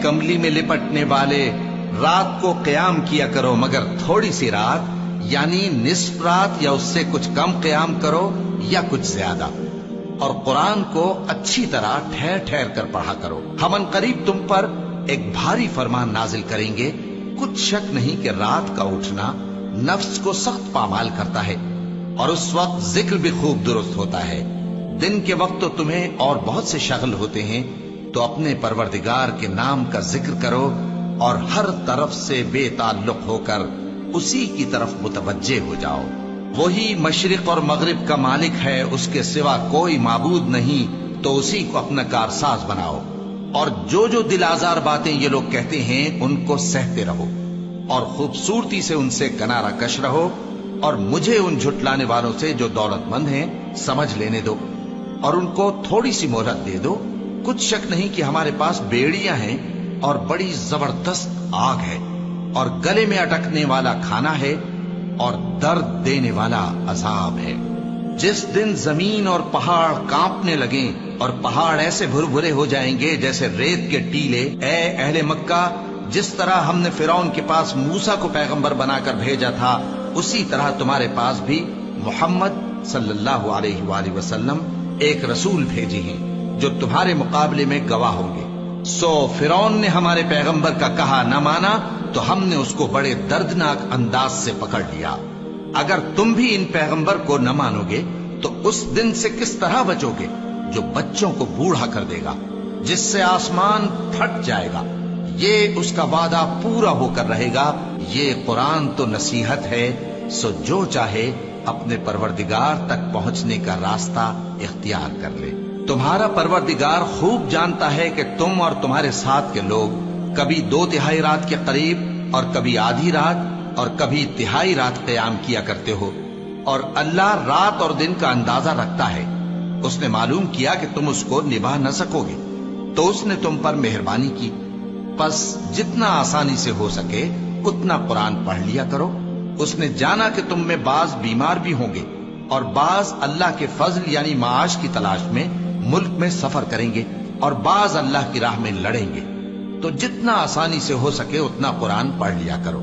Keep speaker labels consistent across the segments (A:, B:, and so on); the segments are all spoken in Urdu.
A: کملی میں لپٹنے والے، رات کو قیام کیا کرو مگر تھوڑی سی رات، یعنی نصف رات یا اس سے کچھ کم قیام کرو یا کچھ زیادہ، اور قرآن کو اچھی طرح ٹھہر ٹھہر کر پڑھا کرو۔ ہم ان قریب تم پر ایک بھاری فرمان نازل کریں گے، کچھ شک نہیں کہ رات کا اٹھنا نفس کو سخت پامال کرتا ہے، اور اس وقت ذکر بھی خوب درست ہوتا ہے۔ دن کے وقت تو تمہیں اور بہت سے شغل ہوتے ہیں، تو اپنے پروردگار کے نام کا ذکر کرو اور ہر طرف سے بے تعلق ہو کر اسی کی طرف متوجہ ہو جاؤ۔ وہی مشرق اور مغرب کا مالک ہے، اس کے سوا کوئی معبود نہیں، تو اسی کو اپنا کارساز بناؤ۔ اور جو دل آزار باتیں یہ لوگ کہتے ہیں ان کو سہتے رہو، اور خوبصورتی سے ان سے کنارہ کش رہو، اور مجھے ان جھٹلانے والوں سے جو دولت مند ہیں سمجھ لینے دو، اور ان کو تھوڑی سی مہلت دے دو۔ کچھ شک نہیں کہ ہمارے پاس بیڑیاں ہیں اور بڑی زبردست آگ ہے، اور گلے میں اٹکنے والا کھانا ہے، اور درد دینے والا عذاب ہے۔ جس دن زمین اور پہاڑ کانپنے لگیں اور پہاڑ ایسے بھربھرے ہو جائیں گے جیسے ریت کے ٹیلے، اے اہل مکہ، جس طرح ہم نے فرعون کے پاس موسیٰ کو پیغمبر بنا کر بھیجا تھا، اسی طرح تمہارے پاس بھی محمد صلی اللہ علیہ وآلہ وسلم ایک رسول بھیجے ہیں جو تمہارے مقابلے میں گواہ ہوں گے۔ سو فرعون نے ہمارے پیغمبر کا کہا نہ مانا تو ہم نے اس کو بڑے دردناک انداز سے پکڑ لیا۔ اگر تم بھی ان پیغمبر کو نہ مانو گے تو اس دن سے کس طرح بچو گے جو بچوں کو بوڑھا کر دے گا، جس سے آسمان پھٹ جائے گا۔ یہ اس کا وعدہ پورا ہو کر رہے گا۔ یہ قرآن تو نصیحت ہے، سو جو چاہے اپنے پروردگار تک پہنچنے کا راستہ اختیار کر لے۔ تمہارا پروردگار خوب جانتا ہے کہ تم اور تمہارے ساتھ کے لوگ کبھی 2/3 رات کے قریب اور کبھی آدھی رات اور کبھی تہائی رات قیام کیا کرتے ہو، اور اللہ رات اور دن کا اندازہ رکھتا ہے۔ اس نے معلوم کیا کہ تم اس کو نبھا نہ سکو گے، تو اس نے تم پر مہربانی کی، پس جتنا آسانی سے ہو سکے اتنا قرآن پڑھ لیا کرو۔ اس نے جانا کہ تم میں بعض بیمار بھی ہوں گے، اور بعض اللہ کے فضل یعنی معاش کی تلاش میں ملک میں سفر کریں گے، اور بعض اللہ کی راہ میں لڑیں گے، تو جتنا آسانی سے ہو سکے اتنا قرآن پڑھ لیا کرو،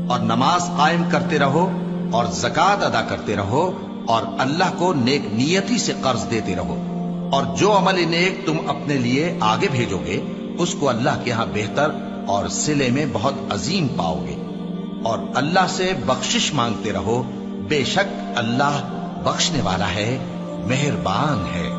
A: اور نماز قائم کرتے رہو، اور زکوٰۃ ادا کرتے رہو، اور اللہ کو نیک نیتی سے قرض دیتے رہو، اور جو عمل نیک تم اپنے لیے آگے بھیجو گے اس کو اللہ کے ہاں بہتر اور صلے میں بہت عظیم پاؤ گے، اور اللہ سے بخشش مانگتے رہو، بے شک اللہ بخشنے والا ہے، مہربان ہے۔